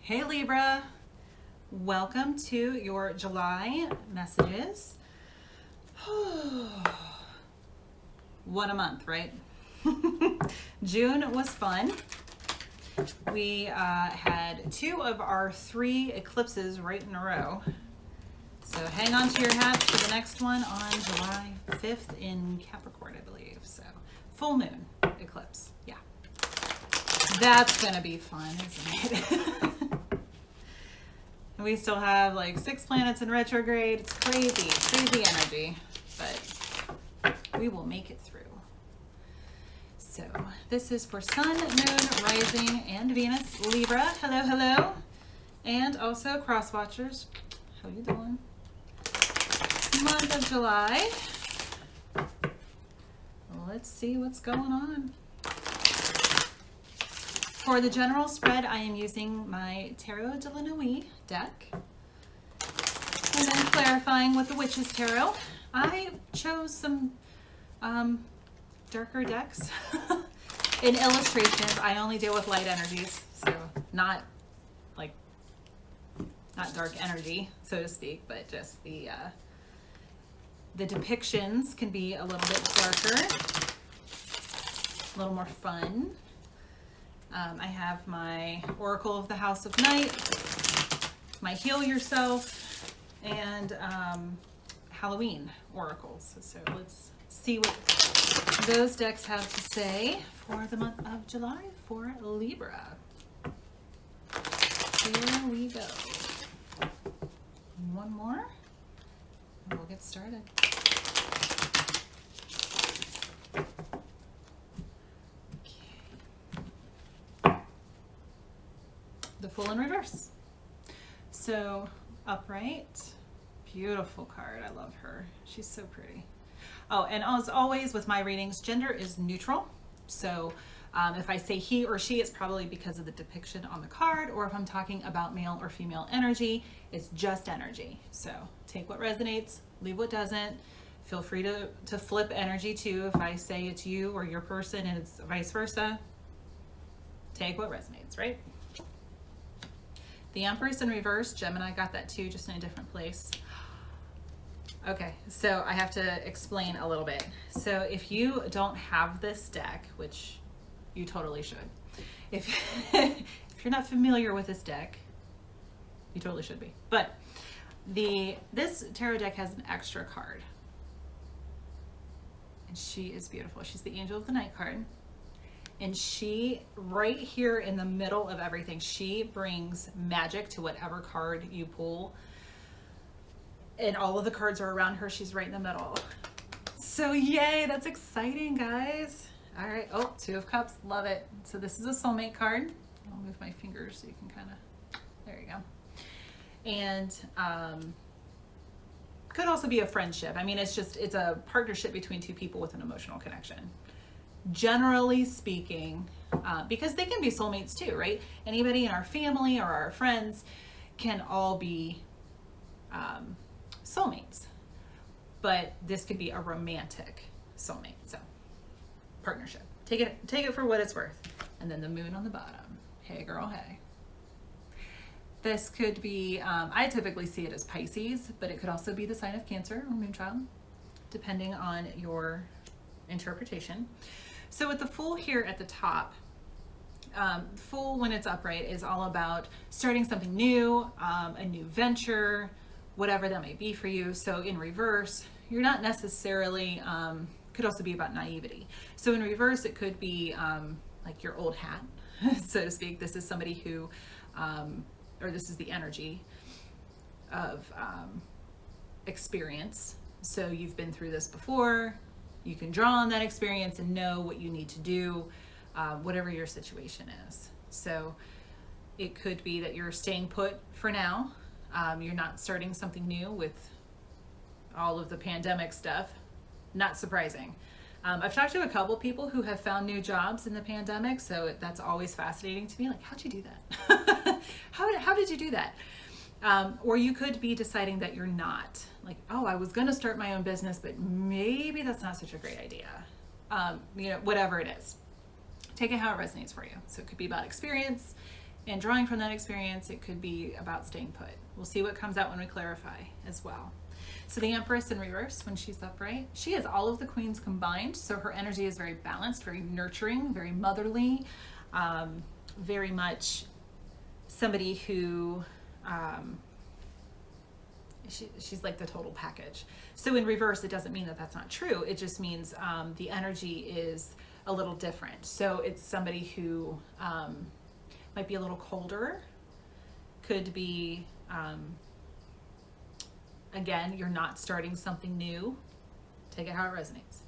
Hey Libra, welcome to your July messages. What a month, right? June was fun. We had 2 of our 3 eclipses right in a row. So hang on to your hats for the next one on July 5th in Capricorn, I believe. So full moon eclipse, yeah. That's gonna be fun, isn't it? We still have like 6 planets in retrograde. It's crazy energy, but we will make it through. So this is for Sun, Moon, Rising, and Venus. Libra, hello. And also cross watchers, how you doing? Month of July. Let's see what's going on. For the general spread, I am using my Tarot de la Nuit deck. And then clarifying with the Witch's Tarot. I chose some darker decks. In illustrations, I only deal with light energies, so not dark energy, so to speak, but just the depictions can be a little bit darker, a little more fun. I have my Oracle of the House of Night, my Heal Yourself, and Halloween oracles. So let's see what those decks have to say for the month of July for Libra. Here we go. One more, and we'll get started. The Fool in reverse. So upright, beautiful card. I love her. She's so pretty. Oh, and as always with my readings, gender is neutral. So if I say he or she, it's probably because of the depiction on the card, or if I'm talking about male or female energy, it's just energy. So take what resonates, leave what doesn't. Feel free to flip energy too. If I say it's you or your person and it's vice versa, take what resonates, right? The Empress in reverse, Gemini got that too, just in a different place. Okay, so I have to explain a little bit. So if you don't have this deck, which you totally should, if you're not familiar with this deck, you totally should be. But this tarot deck has an extra card, and she is beautiful. She's the Angel of the Night card. And she, right here in the middle of everything, she brings magic to whatever card you pull. And all of the cards are around her. She's right in the middle. So yay, that's exciting, guys. All right, oh, 2 of Cups, love it. So this is a soulmate card. I'll move my fingers so you can kind of, there you go. And could also be a friendship. I mean, it's a partnership between 2 people with an emotional connection. Generally speaking, because they can be soulmates too, right? Anybody in our family or our friends can all be soulmates, but this could be a romantic soulmate. So partnership, take it for what it's worth. And then the moon on the bottom. Hey girl, hey. This could be, I typically see it as Pisces, but it could also be the sign of Cancer or Moonchild, depending on your interpretation. So with the Fool here at the top, Fool when it's upright is all about starting something new, a new venture, whatever that may be for you. So in reverse, you're not necessarily, could also be about naivety. So in reverse, it could be like your old hat, so to speak. This is somebody who, or this is the energy of experience. So you've been through this before. You can draw on that experience and know what you need to do, whatever your situation is. So it could be that you're staying put for now. You're not starting something new with all of the pandemic stuff. Not surprising. I've talked to a couple people who have found new jobs in the pandemic, so that's always fascinating to me. Like, how'd you do that? How did you do that? Or you could be deciding that you're not. Like, oh, I was going to start my own business, but maybe that's not such a great idea. Whatever it is. Take it how it resonates for you. So it could be about experience. and drawing from that experience, it could be about staying put. We'll see what comes out when we clarify as well. So the Empress in reverse, when she's upright, she has all of the queens combined. So her energy is very balanced, very nurturing, very motherly, very much somebody who, she's like the total package. So in reverse, it doesn't mean that that's not true. It just means the energy is a little different. So it's somebody who might be a little colder, could be, again, you're not starting something new. Take it how it resonates.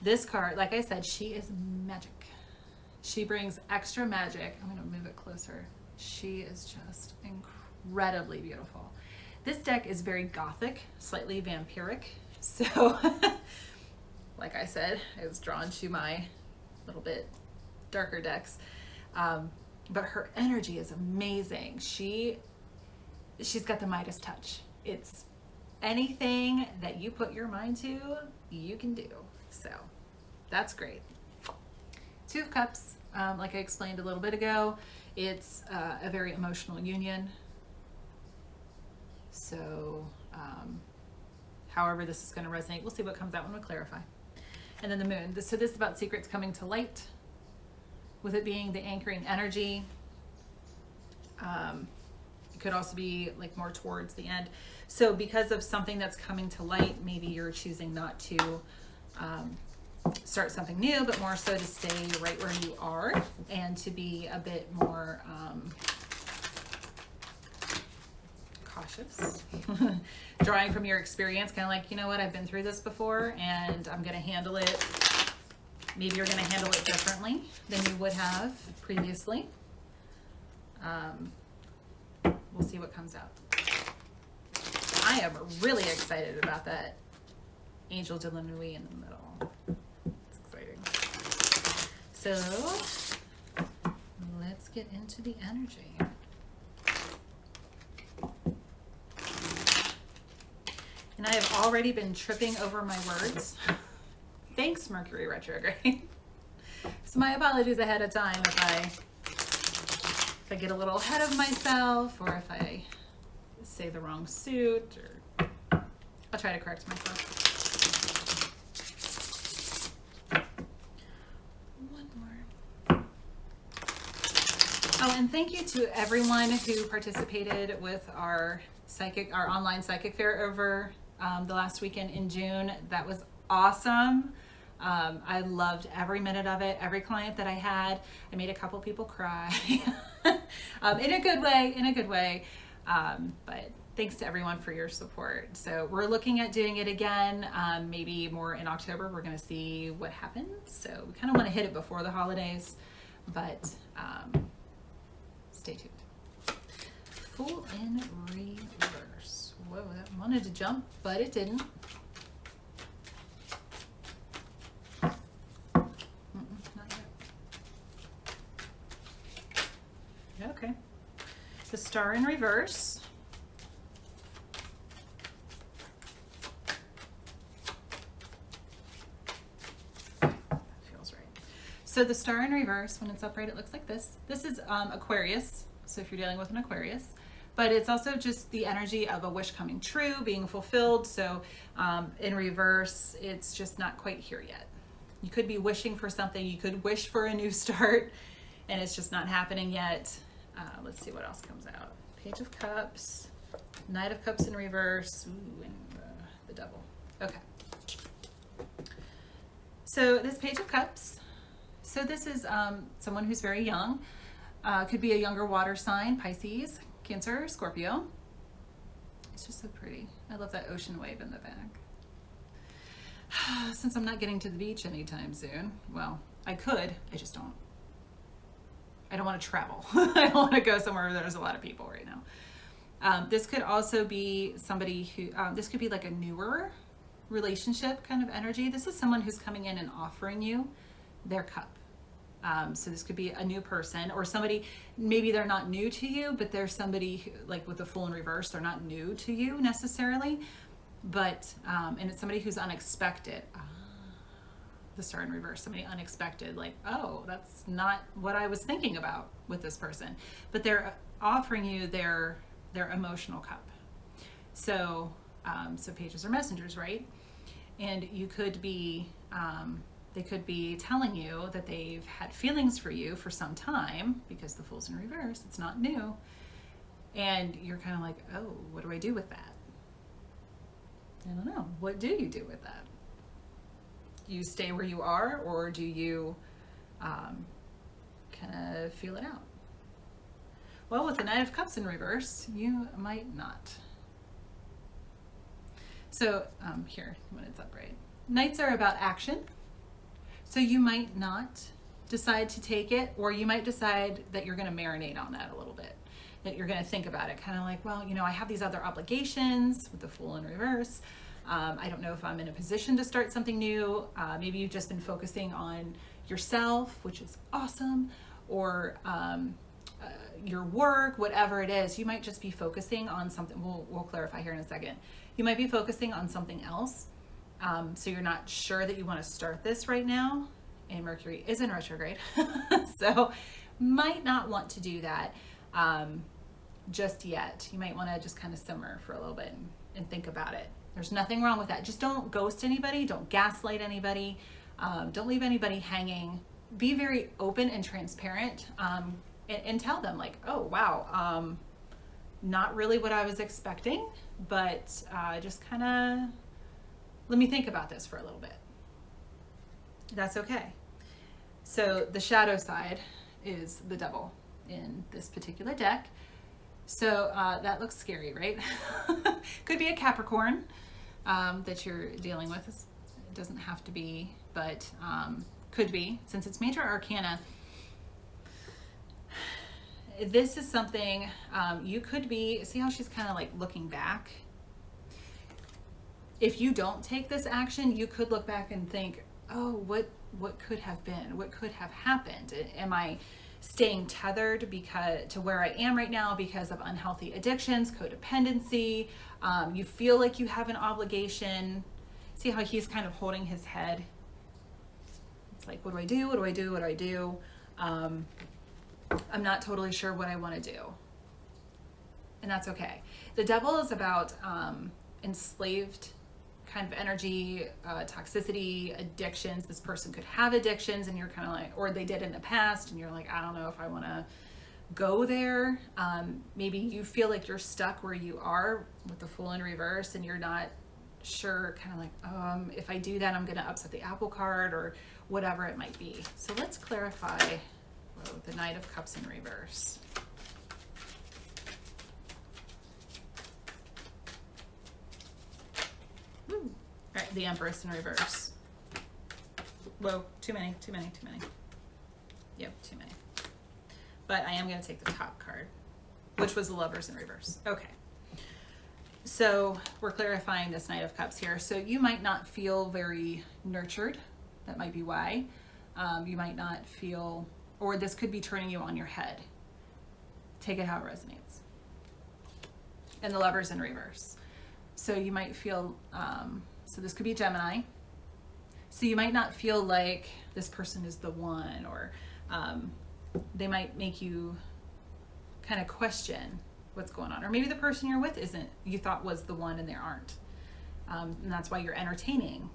This card, like I said, she is magic. She brings extra magic. I'm going to move it closer. She is just incredibly beautiful. This deck is very gothic, slightly vampiric. So, like I said, I was drawn to my little bit darker decks. But her energy is amazing. She's got the Midas touch. It's anything that you put your mind to, you can do. So that's great. Two of Cups, like I explained a little bit ago, it's a very emotional union. So however this is going to resonate, we'll see what comes out when we clarify. And then the Moon. So this is about secrets coming to light, with it being the anchoring energy. It could also be like more towards the end. So because of something that's coming to light, maybe you're choosing not to start something new, but more so to stay right where you are and to be a bit more cautious. Drawing from your experience, kind of like, you know what, I've been through this before and I'm going to handle it. Maybe you're going to handle it differently than you would have previously. We'll see what comes out. I am really excited about that Angel de la Nuit in the middle. It's exciting. So let's get into the energy. And I have already been tripping over my words. Thanks, Mercury retrograde. So my apologies ahead of time if I get a little ahead of myself, or if I say the wrong suit, or I'll try to correct myself. One more. Oh, and thank you to everyone who participated with our online psychic fair over the last weekend in June. That was awesome. I loved every minute of it. Every client that I had, I made a couple people cry in a good way. But thanks to everyone for your support. So we're looking at doing it again, maybe more in October. We're going to see what happens. So we kind of want to hit it before the holidays, but stay tuned. Fool in reverse. Whoa, that wanted to jump, but it didn't. Okay. The Star in reverse. That feels right. So the Star in reverse, when it's upright, it looks like this. This is Aquarius. So if you're dealing with an Aquarius, but it's also just the energy of a wish coming true, being fulfilled. So in reverse, it's just not quite here yet. You could be wishing for something. You could wish for a new start, and it's just not happening yet. Let's see what else comes out. Page of Cups, Knight of Cups in reverse, ooh, and the Devil. Okay. So this Page of Cups, so this is someone who's very young. Could be a younger water sign, Pisces, Cancer, Scorpio. It's just so pretty. I love that ocean wave in the back. Since I'm not getting to the beach anytime soon, well, I could, I just don't. I don't want to travel. I don't want to go somewhere where there's a lot of people right now. This could also be somebody who, this could be like a newer relationship kind of energy. This is someone who's coming in and offering you their cup. So this could be a new person, or somebody, maybe they're not new to you, but there's somebody who, like with the Fool in reverse, they're not new to you necessarily, but, and it's somebody who's unexpected. the Star in reverse, somebody unexpected, like, oh, that's not what I was thinking about with this person. But they're offering you their emotional cup. So, so pages are messengers, right? And you could be, they could be telling you that they've had feelings for you for some time, because the Fool's in reverse, it's not new. And you're kind of like, oh, what do I do with that? I don't know. What do you do with that? You stay where you are, or do you kind of feel it out? Well, with the Knight of Cups in reverse, you might not. So here, when it's upright. Knights are about action. So you might not decide to take it, or you might decide that you're going to marinate on that a little bit, that you're going to think about it, kind of like, well, you know, I have these other obligations with the Fool in reverse. I don't know if I'm in a position to start something new. Maybe you've just been focusing on yourself, which is awesome, or your work, whatever it is. You might just be focusing on something. We'll clarify here in a second. You might be focusing on something else. So you're not sure that you want to start this right now, and Mercury is in retrograde. So might not want to do that just yet. You might want to just kind of simmer for a little bit and think about it. There's nothing wrong with that. Just don't ghost anybody. Don't gaslight anybody. Don't leave anybody hanging. Be very open and transparent, and tell them, like, oh, wow, not really what I was expecting, but just kind of let me think about this for a little bit. That's okay. So the shadow side is the Devil in this particular deck. So that looks scary, right? Could be a Capricorn that you're dealing with. It doesn't have to be, but could be, since it's major arcana. This is something you could be, see how she's kind of like looking back? If you don't take this action, you could look back and think, oh, what could have been? What could have happened? Am I staying tethered to where I am right now because of unhealthy addictions, codependency? You feel like you have an obligation. See how he's kind of holding his head? It's like, what do I do? What do I do? What do I do? I'm not totally sure what I want to do. And that's okay. The Devil is about enslaved kind of energy, toxicity, addictions. This person could have addictions, and you're kind of like, or they did in the past, and you're like, I don't know if I want to go there. Maybe you feel like you're stuck where you are with the Fool in reverse, and you're not sure, kind of like, if I do that, I'm going to upset the apple cart, or whatever it might be. So let's clarify the Knight of Cups in reverse. All right, the Empress in reverse. Whoa, too many. Yep, too many. But I am going to take the top card, which was the Lovers in reverse. Okay. So we're clarifying this Knight of Cups here. So you might not feel very nurtured. That might be why. You might not feel, or this could be turning you on your head. Take it how it resonates. And the Lovers in reverse. So you might feel, so this could be Gemini. So you might not feel like this person is the one, or they might make you kind of question what's going on. Or maybe the person you're with isn't, you thought was the one, and they aren't. And that's why you're entertaining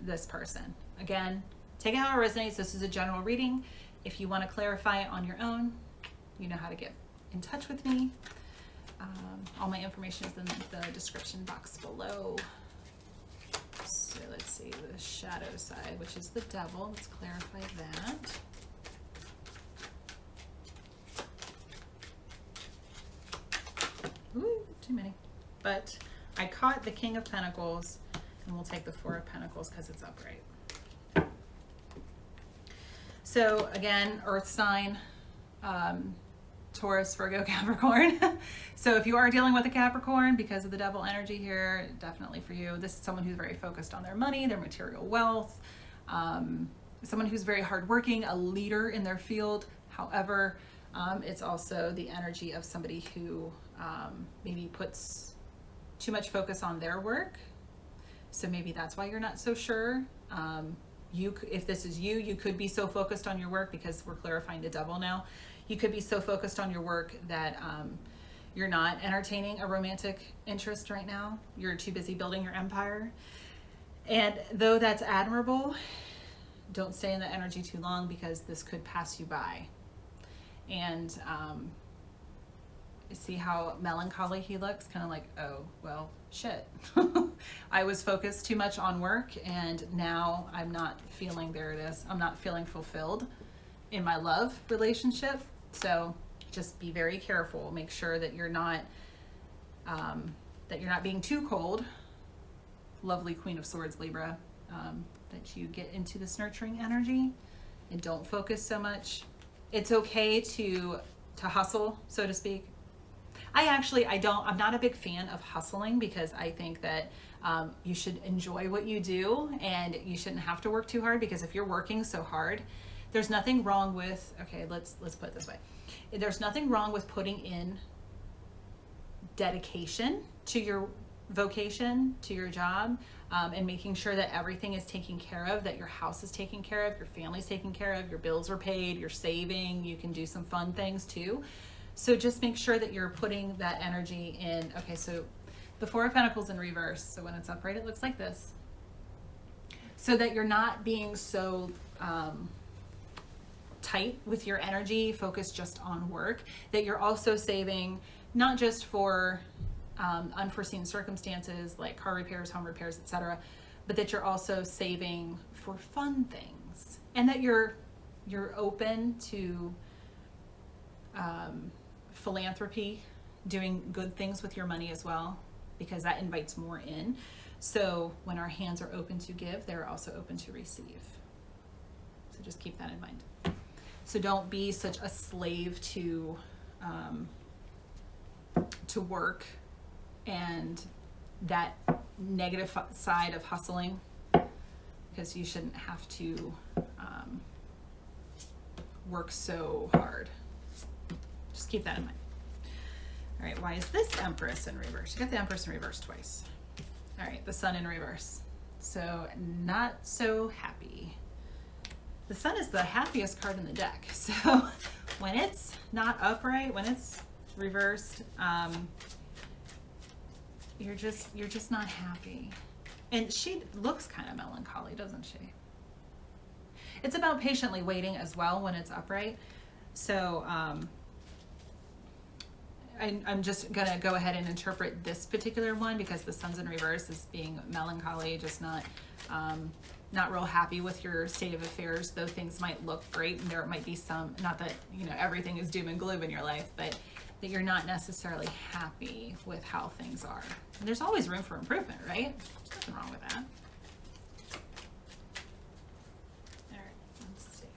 this person. Again, take it how it resonates. This is a general reading. If you want to clarify it on your own, you know how to get in touch with me. All my information is in the description box below. So let's see, the shadow side, which is the Devil. Let's clarify that. Ooh, too many. But I caught the King of Pentacles, and we'll take the Four of Pentacles because it's upright. So again, Earth sign, Taurus, Virgo, Capricorn. So if you are dealing with a Capricorn because of the Devil energy here, definitely for you. This is someone who's very focused on their money, their material wealth, someone who's very hardworking, a leader in their field. However, it's also the energy of somebody who maybe puts too much focus on their work. So maybe that's why you're not so sure. if this is you, you could be so focused on your work, because we're clarifying the devil now. You could be so focused on your work that you're not entertaining a romantic interest right now. You're too busy building your empire. And though that's admirable, don't stay in that energy too long, because this could pass you by. And see how melancholy he looks? Kind of like, oh, well, shit. I was focused too much on work, and now I'm not feeling, there it is, I'm not feeling fulfilled in my love relationship. So just be very careful. Make sure that you're not being too cold. Lovely Queen of Swords, Libra. That you get into this nurturing energy and don't focus so much. It's okay to hustle, so to speak. I'm not a big fan of hustling, because I think that you should enjoy what you do, and you shouldn't have to work too hard, because if you're working so hard, there's nothing wrong with, okay, let's put it this way. There's nothing wrong with putting in dedication to your vocation, to your job, and making sure that everything is taken care of, that your house is taken care of, your family's taken care of, your bills are paid, you're saving, you can do some fun things too. So just make sure that you're putting that energy in. Okay, so the Four of Pentacles in reverse. So when it's upright, it looks like this. So that you're not being so tight with your energy, focused just on work, that you're also saving, not just for unforeseen circumstances like car repairs, home repairs, etc., but that you're also saving for fun things, and that you're open to philanthropy, doing good things with your money as well, because that invites more in. So when our hands are open to give, they're also open to receive. So just keep that in mind. So don't be such a slave to work and that negative side of hustling, because you shouldn't have to work so hard. Just keep that in mind. All right, why is this Empress in reverse? You got the Empress in reverse twice. All right, the Sun in reverse. So not so happy. The Sun is the happiest card in the deck. So when it's not upright, when it's reversed, you're just not happy. And she looks kind of melancholy, doesn't she? It's about patiently waiting as well when it's upright. So I'm just gonna go ahead and interpret this particular one, because the Sun's in reverse is being melancholy, just not real happy with your state of affairs, though things might look great, and there might be some, not that everything is doom and gloom in your life, but that you're not necessarily happy with how things are. And there's always room for improvement, right? There's nothing wrong with that. All right, let's see.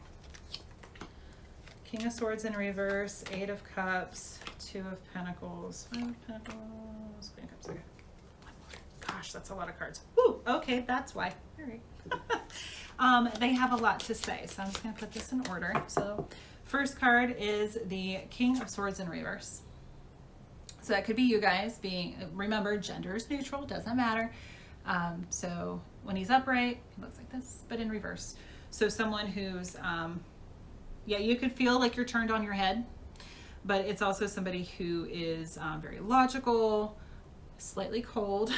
King of Swords in reverse, Eight of Cups, Two of Pentacles, Five of Pentacles, Queen of Cups. Okay. One more. Gosh, that's a lot of cards. Woo, okay, that's why. All right. They have a lot to say, so I'm just going to put this in order. So first card is the King of Swords in reverse. So that could be you guys being, remember, gender is neutral, doesn't matter. So when he's upright, he looks like this, but in reverse. So someone who's, yeah, you could feel like you're turned on your head, but it's also somebody who is very logical, slightly cold,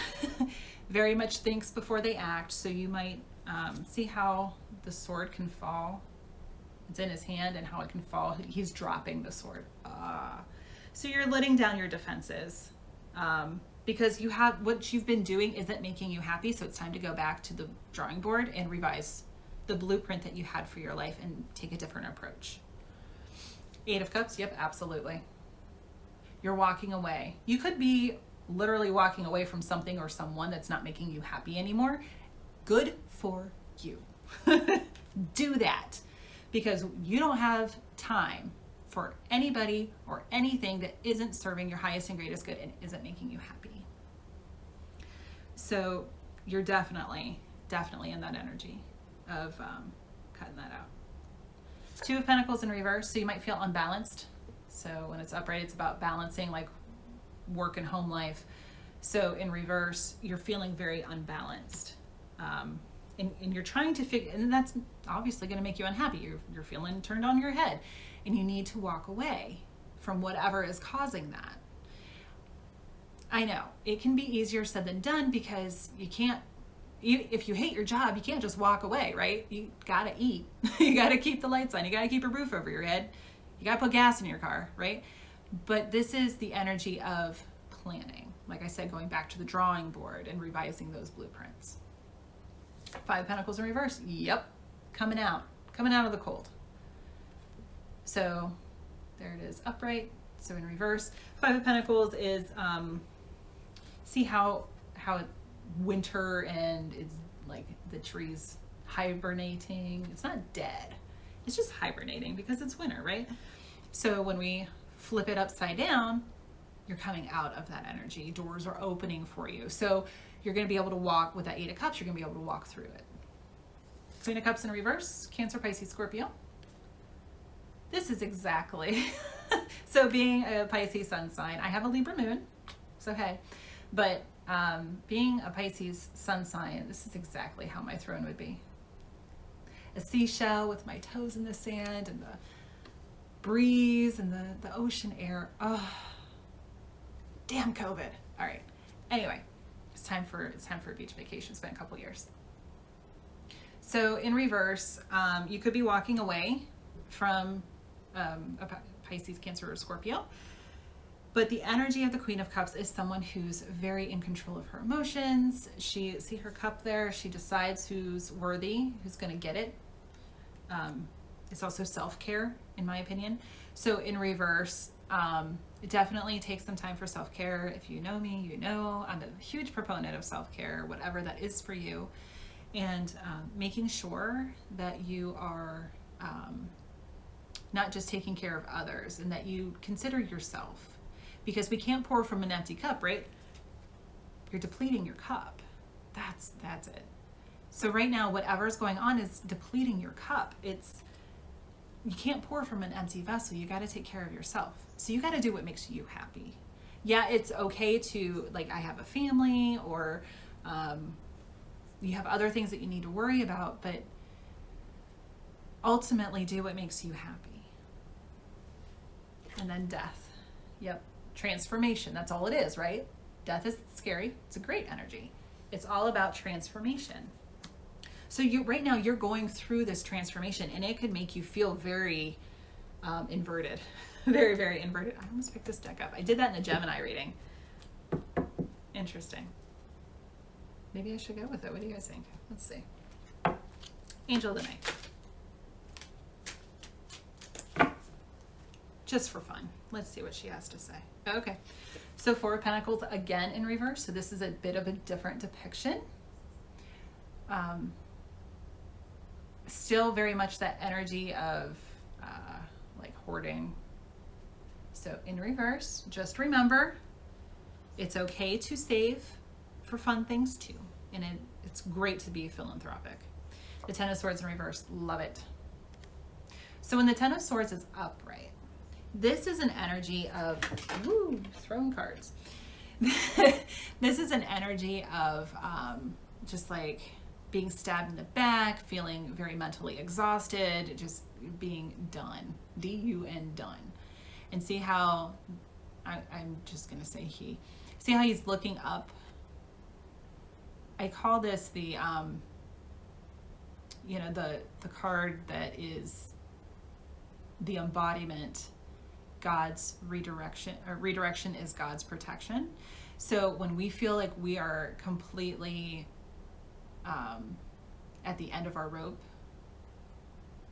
very much thinks before they act. So you might see how the sword can fall. It's in his hand, and how it can fall. He's dropping the sword. So you're letting down your defenses because what you've been doing isn't making you happy. So it's time to go back to the drawing board and revise the blueprint that you had for your life and take a different approach. Eight of Cups. Yep, absolutely. You're walking away. You could be literally walking away from something or someone that's not making you happy anymore. Good for you. Do that, because you don't have time for anybody or anything that isn't serving your highest and greatest good and isn't making you happy. So you're definitely in that energy of cutting that out. Two of Pentacles in reverse, so you might feel unbalanced. So when it's upright, it's about balancing like work and home life. So in reverse, you're feeling very unbalanced and you're trying to figure, and that's obviously going to make you unhappy. You're feeling turned on your head, and you need to walk away from whatever is causing that. I know it can be easier said than done, because you can't, if you hate your job, you can't just walk away, right? You got to eat. You got to keep the lights on. You got to keep a roof over your head. You got to put gas in your car, right? But this is the energy of planning. Like I said, going back to the drawing board and revising those blueprints. 5 of Pentacles in reverse. Yep. Coming out of the cold. So there it is, upright. So in reverse, 5 of Pentacles is, see how winter, and it's like the trees hibernating. It's not dead. It's just hibernating because it's winter, right? So when we flip it upside down, you're coming out of that energy. Doors are opening for you. So you're going to be able to walk with that 8 of Cups. You're going to be able to walk through it. Queen of Cups in reverse, Cancer, Pisces, Scorpio. This is exactly, so being a Pisces sun sign, I have a Libra moon, so hey, but being a Pisces sun sign, this is exactly how my throne would be. A seashell with my toes in the sand, and the breeze, and the ocean air. Oh, damn COVID. All right. Anyway, it's time for a beach vacation. It's been a couple years. So in reverse, you could be walking away from a Pisces, Cancer, or Scorpio. But the energy of the Queen of Cups is someone who's very in control of her emotions. See her cup there. She decides who's worthy, who's going to get it. It's also self-care, in my opinion. So in reverse, it definitely takes some time for self-care. If you know me, you know I'm a huge proponent of self-care, whatever that is for you. And making sure that you are not just taking care of others, and that you consider yourself. Because we can't pour from an empty cup, right? You're depleting your cup. That's it. So right now, whatever's going on is depleting your cup. You can't pour from an empty vessel. You got to take care of yourself. So you got to do what makes you happy. Yeah, it's okay to, like, I have a family, or you have other things that you need to worry about, but ultimately do what makes you happy. And then death. Yep. Transformation. That's all it is, right? Death is scary. It's a great energy. It's all about transformation. So right now you're going through this transformation, and it could make you feel very inverted. Very, very inverted. I almost picked this deck up. I did that in the Gemini reading. Interesting. Maybe I should go with it. What do you guys think? Let's see. Angel of the Night. Just for fun. Let's see what she has to say. Okay. So 4 of Pentacles again in reverse. So this is a bit of a different depiction. Still very much that energy of like hoarding. So in reverse, just remember, it's okay to save for fun things too. And it's great to be philanthropic. The 10 of Swords in reverse, love it. So when the 10 of Swords is upright, this is an energy of, throwing cards. This is an energy of just like being stabbed in the back, feeling very mentally exhausted, just being done, D-U-N, done. And see how, I'm just going to say see how he's looking up. I call this the, the card that is the embodiment. God's redirection, or redirection is God's protection. So when we feel like we are completely at the end of our rope,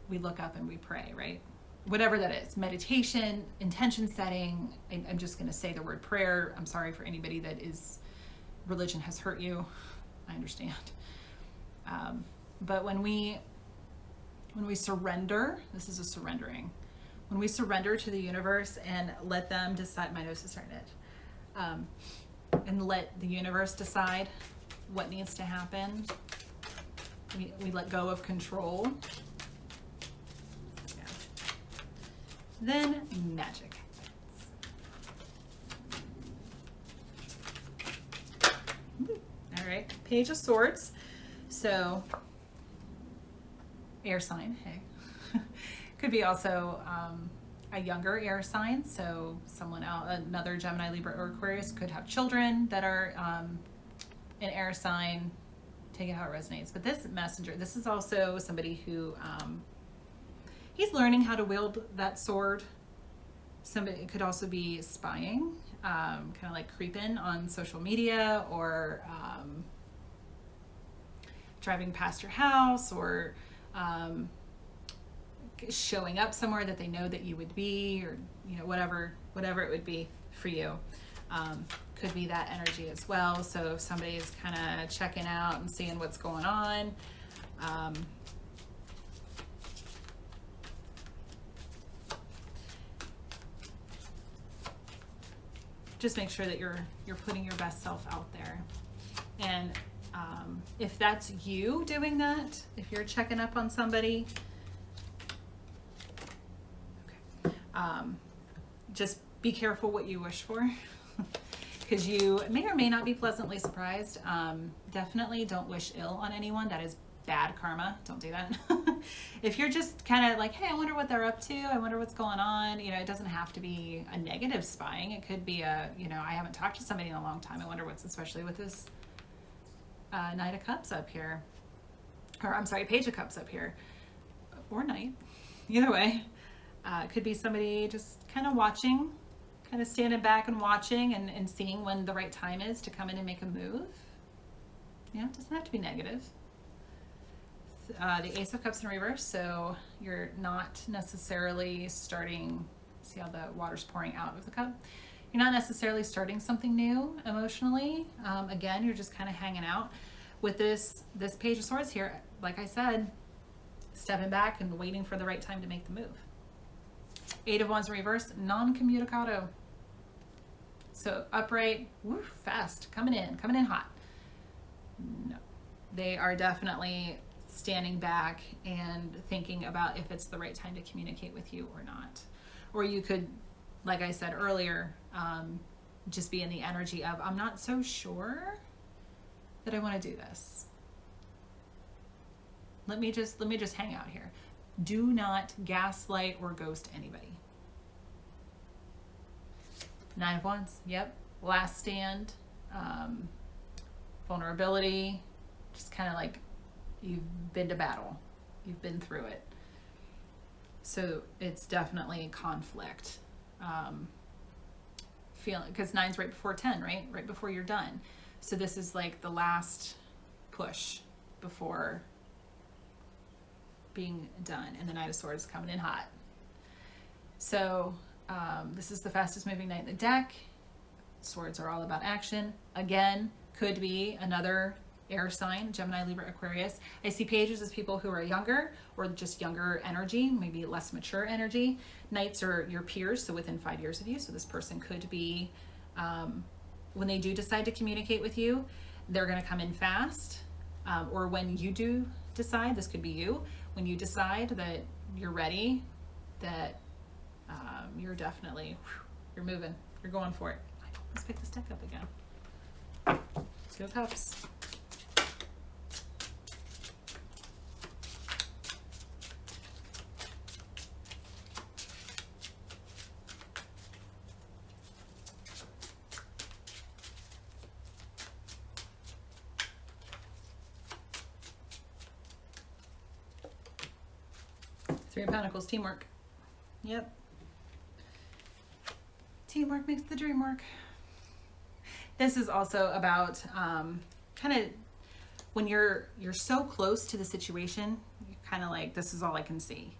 we look up and we pray, right? Whatever that is, meditation, intention setting. I'm just going to say the word prayer. I'm sorry for anybody that religion has hurt you. I understand. But when we surrender, this is a surrendering. When we surrender to the universe and let them decide, my nose is starting to itch, and let the universe decide what needs to happen, we let go of control. Yeah. Then magic happens. All right, Page of Swords. So air sign, hey. Could be also a younger air sign, so someone else, another Gemini, Libra, or Aquarius could have children that are an air sign. Take it how it resonates. But this messenger, this is also somebody who he's learning how to wield that sword. Somebody, it could also be spying, kind of like creeping on social media, or driving past your house, or showing up somewhere that they know that you would be, or whatever it would be for you. Could be that energy as well. So if somebody's kind of checking out and seeing what's going on, just make sure that you're putting your best self out there. And if that's you doing that, if you're checking up on somebody, okay, just be careful what you wish for. Because you may or may not be pleasantly surprised. Definitely don't wish ill on anyone. That is bad karma. Don't do that. If you're just kind of like, hey, I wonder what they're up to. I wonder what's going on. It doesn't have to be a negative spying. It could be I haven't talked to somebody in a long time. I wonder what's, especially with this Knight of Cups up here. Or I'm sorry, Page of Cups up here. Or Knight. Either way. It could be somebody just kind of watching, kind of standing back and watching and seeing when the right time is to come in and make a move. It doesn't have to be negative. The Ace of Cups in reverse, so you're not necessarily starting, see how the water's pouring out of the cup? You're not necessarily starting something new emotionally. Again, you're just kind of hanging out. With this Page of Swords here, like I said, stepping back and waiting for the right time to make the move. Eight of Wands in reverse, non-communicado. So upright, woo, fast, coming in hot. No, they are definitely standing back and thinking about if it's the right time to communicate with you or not. Or you could, like I said earlier, just be in the energy of, I'm not so sure that I want to do this. Let me just hang out here. Do not gaslight or ghost anybody. Nine of Wands, yep. Last stand, vulnerability, just kind of like you've been to battle. You've been through it. So it's definitely conflict. Feeling, because 9's right before 10, right? Right before you're done. So this is like the last push before being done. And the Knight of Swords coming in hot. So this is the fastest moving knight in the deck. Swords are all about action. Again, could be another air sign, Gemini, Libra, Aquarius. I see pages as people who are younger, or just younger energy, maybe less mature energy. Knights are your peers, so within 5 years of you. So this person could be, when they do decide to communicate with you, they're going to come in fast. Or when you do decide, this could be you, when you decide that you're ready, that you're definitely, you're moving, you're going for it. Let's pick this deck up again. Two of Cups. Three of Pentacles, teamwork. Yep. Teamwork makes the dream work. This is also about kind of when you're so close to the situation, you're kind of like, this is all I can see.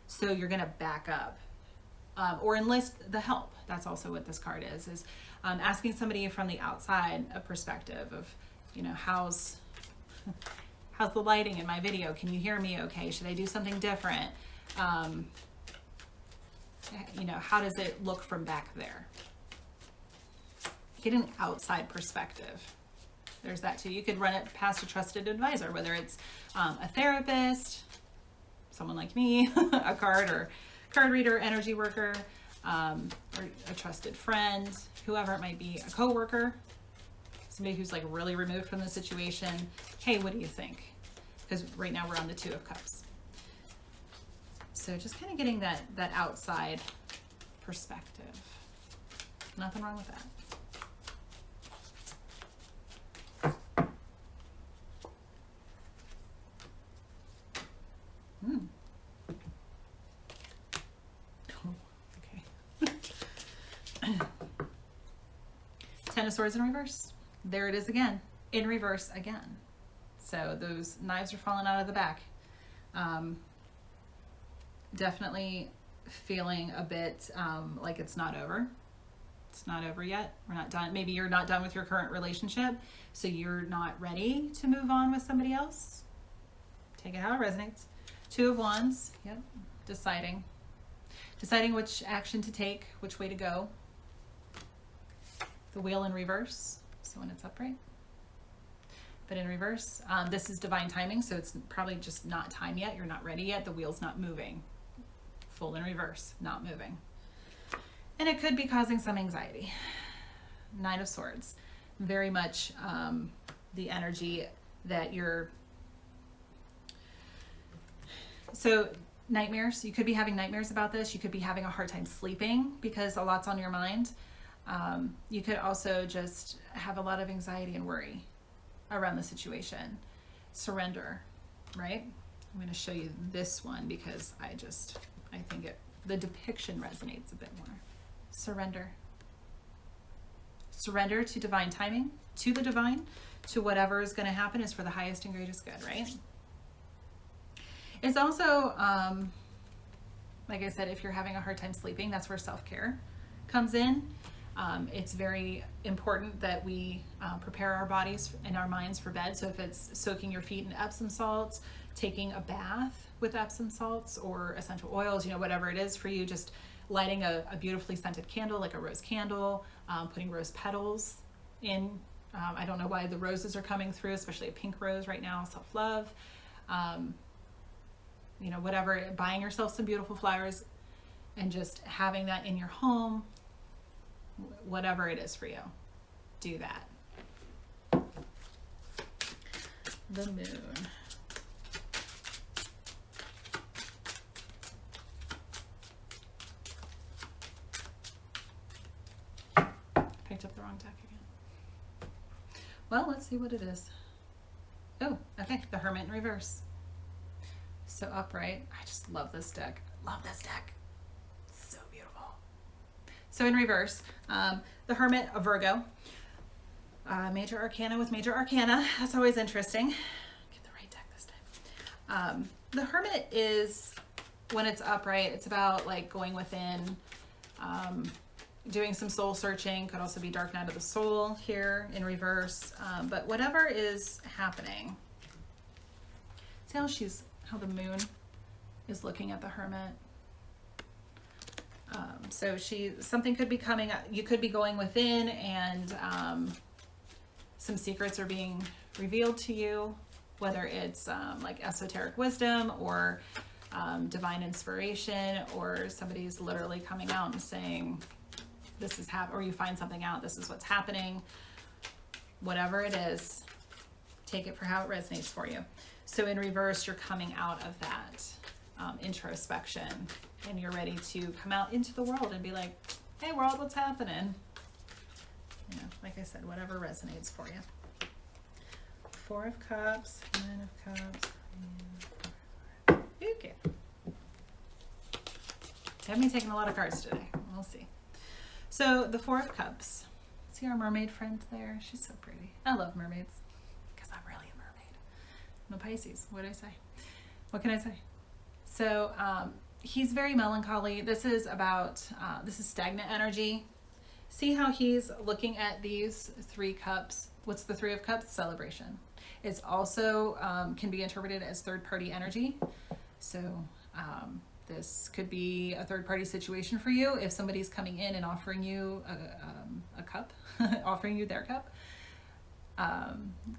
So you're going to back up or enlist the help. That's also what this card is asking somebody from the outside a perspective of, how's the lighting in my video? Can you hear me okay? Should I do something different? How does it look from back there? Get an outside perspective. There's that too. You could run it past a trusted advisor, whether it's a therapist, someone like me, a card reader, energy worker, or a trusted friend, whoever it might be, a coworker, somebody who's like really removed from the situation. Hey, what do you think? Because right now we're on the Two of Cups. So just kind of getting that outside perspective. Nothing wrong with that. Ten of Swords in reverse. There it is again, in reverse again. So those knives are falling out of the back. Definitely feeling a bit like it's not over. It's not over yet. We're not done. Maybe you're not done with your current relationship, so you're not ready to move on with somebody else. Take it how it resonates. Two of Wands. Yep. Deciding which action to take, which way to go. The Wheel in reverse, so when it's upright. But in reverse, this is divine timing, so it's probably just not time yet. You're not ready yet. The wheel's not moving. Full in reverse, not moving. And it could be causing some anxiety. Nine of Swords. Very much the energy that you're... So nightmares, you could be having nightmares about this. You could be having a hard time sleeping because a lot's on your mind. You could also just have a lot of anxiety and worry around the situation. Surrender, right? I'm going to show you this one because I think the depiction resonates a bit more. Surrender. Surrender to divine timing, to the divine, to whatever is going to happen is for the highest and greatest good, right? It's also, like I said, if you're having a hard time sleeping, that's where self-care comes in. It's very important that we prepare our bodies and our minds for bed. So if it's soaking your feet in Epsom salts, taking a bath with Epsom salts or essential oils, whatever it is for you, just lighting a beautifully scented candle, like a rose candle, putting rose petals in. I don't know why the roses are coming through, especially a pink rose right now, self-love. Whatever, buying yourself some beautiful flowers and just having that in your home. Whatever it is for you, do that. The Moon. Picked up the wrong deck again. Well, let's see what it is. Oh, okay, the Hermit in reverse. So upright. I just love this deck. Love this deck. So beautiful. So in reverse, the Hermit, a Virgo. Major Arcana with Major Arcana. That's always interesting. Get the right deck this time. The Hermit is, when it's upright, it's about like going within, doing some soul searching. Could also be Dark Night of the Soul here in reverse. But whatever is happening. See how the Moon is looking at the Hermit. So something could be coming up. You could be going within and some secrets are being revealed to you, whether it's like esoteric wisdom or divine inspiration, or somebody's literally coming out and saying, this is or you find something out, this is what's happening. Whatever it is, take it for how it resonates for you. So in reverse, you're coming out of that introspection and you're ready to come out into the world and be like, hey world, what's happening? Like I said, whatever resonates for you. Four of Cups, Nine of Cups. Okay. Have me taking a lot of cards today. We'll see. So the Four of Cups. See our mermaid friend there? She's so pretty. I love mermaids because I'm really a mermaid. I'm a Pisces. What did I say? What can I say? So he's very melancholy. This is about, this is stagnant energy. See how he's looking at these three cups. What's the Three of Cups? Celebration. It's also can be interpreted as third-party energy. So this could be a third-party situation for you if somebody's coming in and offering you a cup, offering you their cup.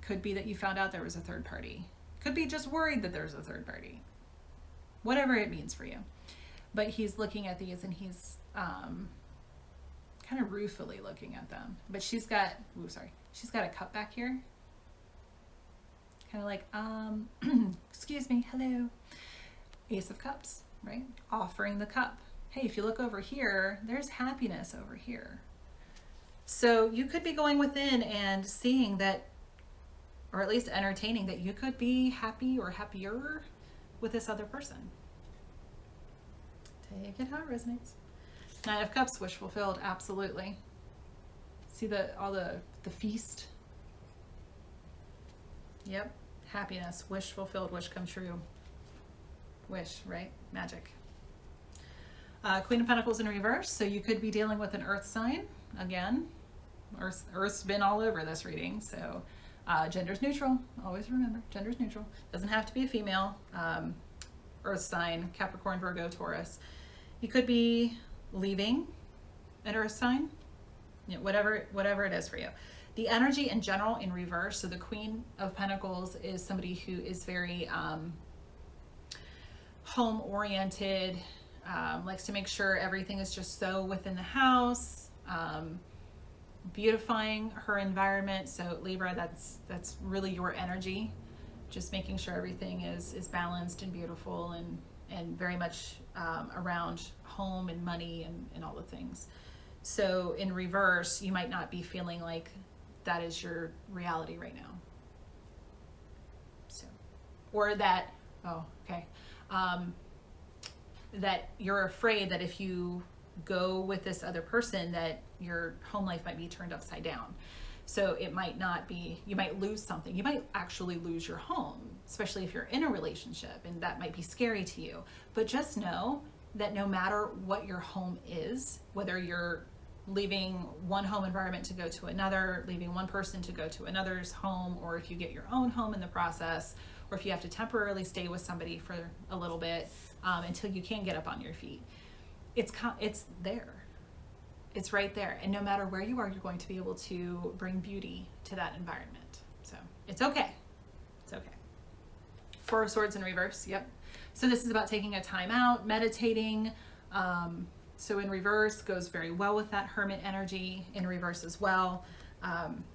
Could be that you found out there was a third party. Could be just worried that there's a third party. Whatever it means for you. But he's looking at these and he's kind of ruefully looking at them. But she's got, she's got a cup back here. Kind of like, excuse me, hello. Ace of Cups. right? Offering the cup. Hey, if you look over here, there's happiness over here. So you could be going within and seeing that, or at least entertaining that you could be happy or happier with this other person. Take it how it resonates. Nine of Cups, wish fulfilled, absolutely. See all the feast? Yep, happiness, wish fulfilled, wish come true. Wish, right? Magic. Queen of Pentacles in reverse, so you could be dealing with an earth sign. Again, Earth's been all over this reading, so gender's neutral. Always remember, gender's neutral. Doesn't have to be a female. Earth sign, Capricorn, Virgo, Taurus. You could be leaving an earth sign, you know, whatever it is for you. The energy in general in reverse, so the Queen of Pentacles is somebody who is very home-oriented, likes to make sure everything is just so within the house, beautifying her environment. So Libra, that's really your energy, just making sure everything is balanced and beautiful and very much around home and money and all the things. So in reverse, you might not be feeling like that is your reality right now. So, or that, that you're afraid that if you go with this other person that your home life might be turned upside down. So it might not be, you might lose something. You might actually lose your home, especially if you're in a relationship, and that might be scary to you. But just know that no matter what your home is, whether you're leaving one home environment to go to another, leaving one person to go to another's home, or if you get your own home in the process, or if you have to temporarily stay with somebody for a little bit until you can get up on your feet, it's there. It's right there. And no matter where you are, you're going to be able to bring beauty to that environment. So it's okay. It's okay. Four of Swords in reverse. Yep. So this is about taking a time out, meditating. So in reverse goes very well with that Hermit energy in reverse as well.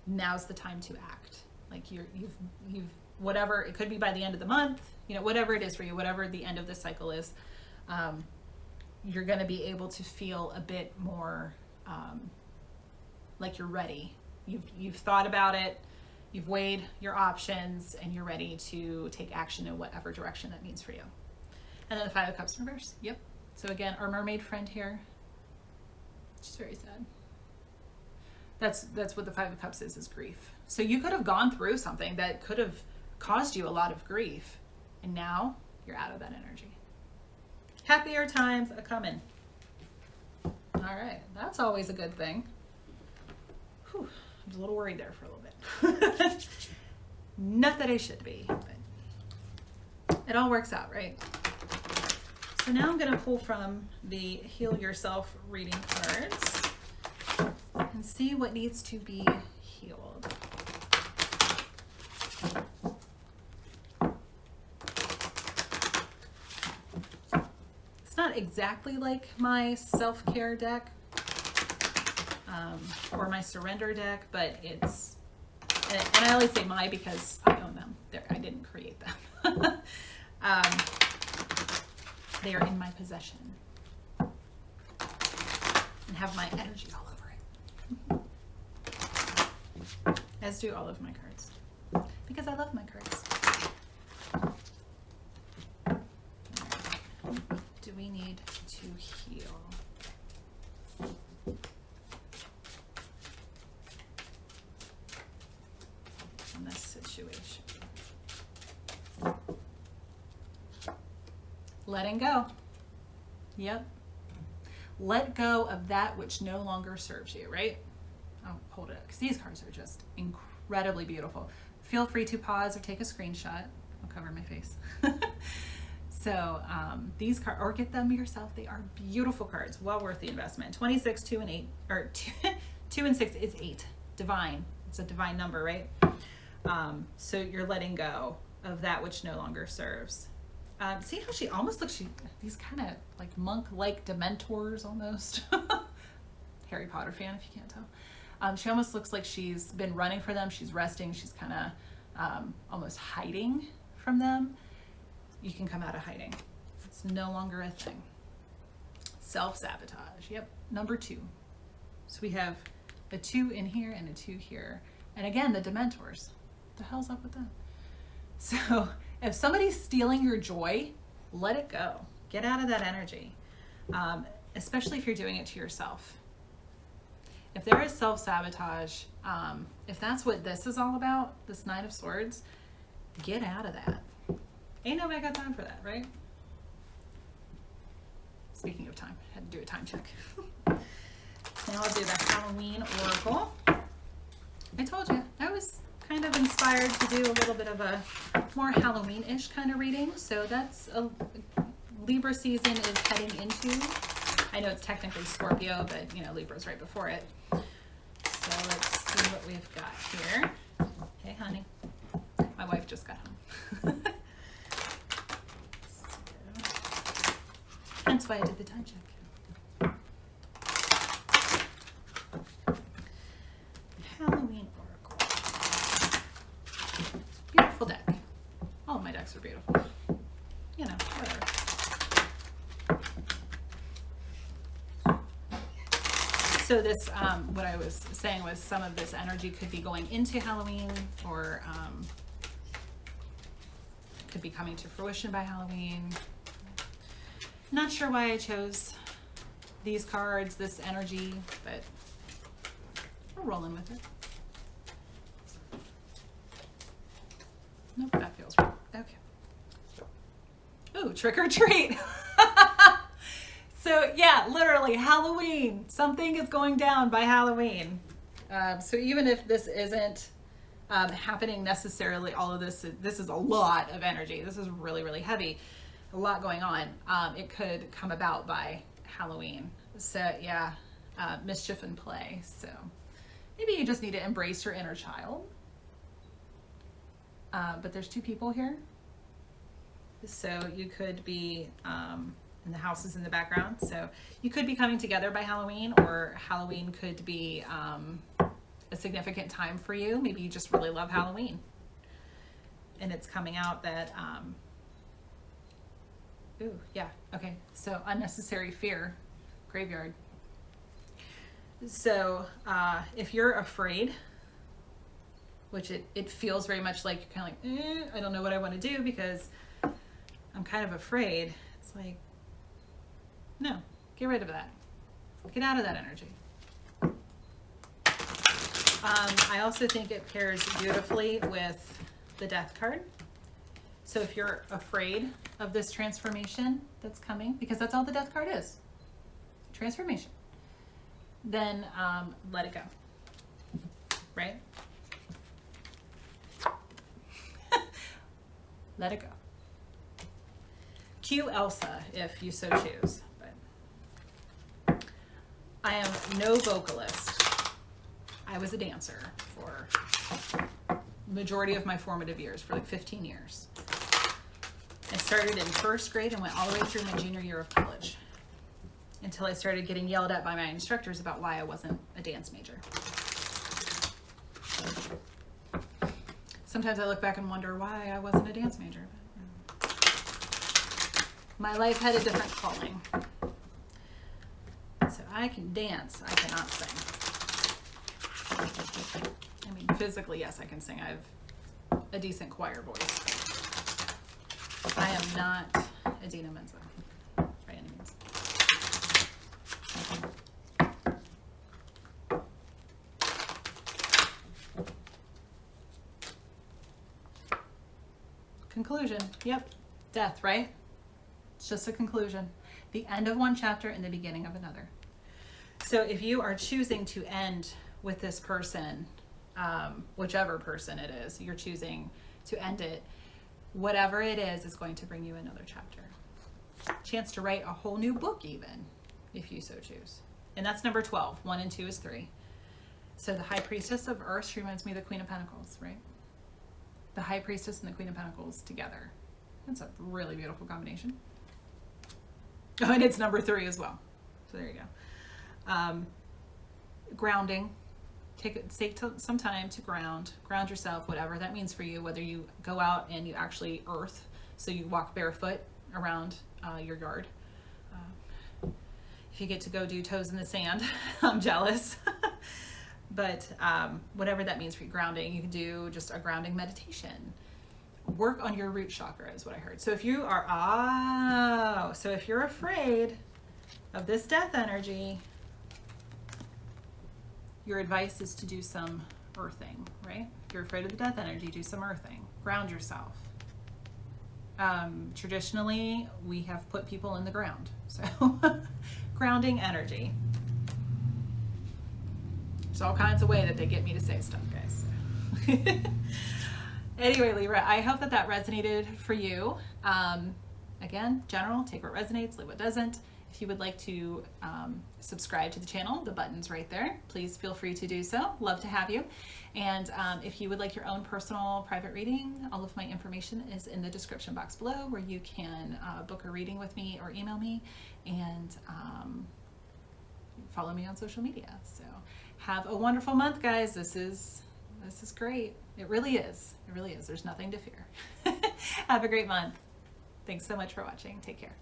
Now's the time to act. Like you've whatever, it could be by the end of the month, you know, whatever it is for you, whatever the end of the cycle is, you're going to be able to feel a bit more like you're ready. You've thought about it, you've weighed your options, and you're ready to take action in whatever direction that means for you. And then the Five of Cups in reverse. Yep. So again, our mermaid friend here, she's very sad. That's what the Five of Cups is grief. So you could have gone through something that could have caused you a lot of grief, and now you're out of that energy. Happier times are coming. All right, that's always a good thing. Whew, I was a little worried there for a little bit. Not that I should be, but it all works out, right? So now I'm going to pull from the Heal Yourself reading cards and see what needs to be healed. It's not exactly like my self-care deck or my surrender deck, but it's, and I always say my because I own them. I didn't create them. They are in my possession and have my energy all over it. As do all of my cards, because I love my cards. What do we need to heal? In this situation. Letting go. Yep. Let go of that which no longer serves you, right? I'll hold it up because these cards are just incredibly beautiful. Feel free to pause or take a screenshot. I'll cover my face. So these cards, or get them yourself. They are beautiful cards. Well worth the investment. 26, 2, and 8, or 2 and 6 is 8. Divine. It's a divine number, right? So you're letting go of that which no longer serves. See how she almost looks, these kind of like monk-like dementors almost. Harry Potter fan, if you can't tell. She almost looks like she's been running for them. She's resting. She's kind of almost hiding from them. You can come out of hiding. It's no longer a thing. Self-sabotage. Yep. Number 2. So we have a 2 in here and a 2 here. And again, the Dementors. What the hell's up with them? So if somebody's stealing your joy, let it go. Get out of that energy. Especially if you're doing it to yourself. If there is self-sabotage, if that's what this is all about, this Nine of Swords, get out of that. Ain't nobody got time for that, right? Speaking of time, I had to do a time check. Now I'll do the Halloween Oracle. I told you, I was kind of inspired to do a little bit of a more Halloween-ish kind of reading. So that's a Libra season is heading into. I know it's technically Scorpio, but you know, Libra's right before it. So let's see what we've got here. Hey, honey. My wife just got home. That's why I did the time check. Halloween Oracle. Beautiful deck. All of my decks are beautiful. You know, whatever. So this, what I was saying was some of this energy could be going into Halloween, or could be coming to fruition by Halloween. Not sure why I chose these cards, this energy, but we're rolling with it. Nope, that feels right. Okay. Ooh, trick or treat. So yeah, literally Halloween. Something is going down by Halloween. So even if this isn't happening necessarily, all of this is a lot of energy. This is really, really heavy. A lot going on. It could come about by Halloween. So yeah, mischief and play. So maybe you just need to embrace your inner child. But there's 2 people here. So you could be, and the house is in the background. So you could be coming together by Halloween, or Halloween could be a significant time for you. Maybe you just really love Halloween. And it's coming out that, ooh, yeah, okay. So unnecessary fear, graveyard. So if you're afraid, which it feels very much like you're kind of like, I don't know what I want to do because I'm kind of afraid. It's like, no, get rid of that. Get out of that energy. I also think it pairs beautifully with the Death card. So if you're afraid of this transformation that's coming, because that's all the Death card is, transformation, then let it go, right? Let it go. Cue Elsa if you so choose. But I am no vocalist. I was a dancer for majority of my formative years, for like 15 years. I started in first grade and went all the way through my junior year of college until I started getting yelled at by my instructors about why I wasn't a dance major. Sometimes I look back and wonder why I wasn't a dance major. My life had a different calling. So I can dance, I cannot sing. I mean, physically, yes, I can sing. I have a decent choir voice. I am not Idina Menza by any means. Conclusion. Yep. Death, right? It's just a conclusion. The end of one chapter and the beginning of another. So if you are choosing to end with this person, whichever person it is, you're choosing to end it, whatever it is going to bring you another chapter. Chance to write a whole new book even, if you so choose. And that's number 12. 1 and 2 is 3. So the High Priestess of Earth, she reminds me of the Queen of Pentacles, right? The High Priestess and the Queen of Pentacles together. That's a really beautiful combination. Oh, and it's number 3 as well. So there you go. Grounding. Take some time to ground yourself, whatever that means for you, whether you go out and you actually earth, so you walk barefoot around your yard. If you get to go do toes in the sand, I'm jealous. But whatever that means for you, grounding, you can do just a grounding meditation. Work on your root chakra is what I heard. So if you are, so if you're afraid of this death energy, your advice is to do some earthing, right? If you're afraid of the death energy, do some earthing. Ground yourself. Traditionally, we have put people in the ground. So grounding energy. There's all kinds of ways that they get me to say stuff, guys. Anyway, Libra, I hope that resonated for you. Again, general, take what resonates, leave what doesn't. If you would like to subscribe to the channel, the button's right there. Please feel free to do so. Love to have you. And if you would like your own personal private reading, all of my information is in the description box below, where you can book a reading with me or email me, and follow me on social media. So have a wonderful month, guys. This is great. It really is. It really is. There's nothing to fear. Have a great month. Thanks so much for watching. Take care.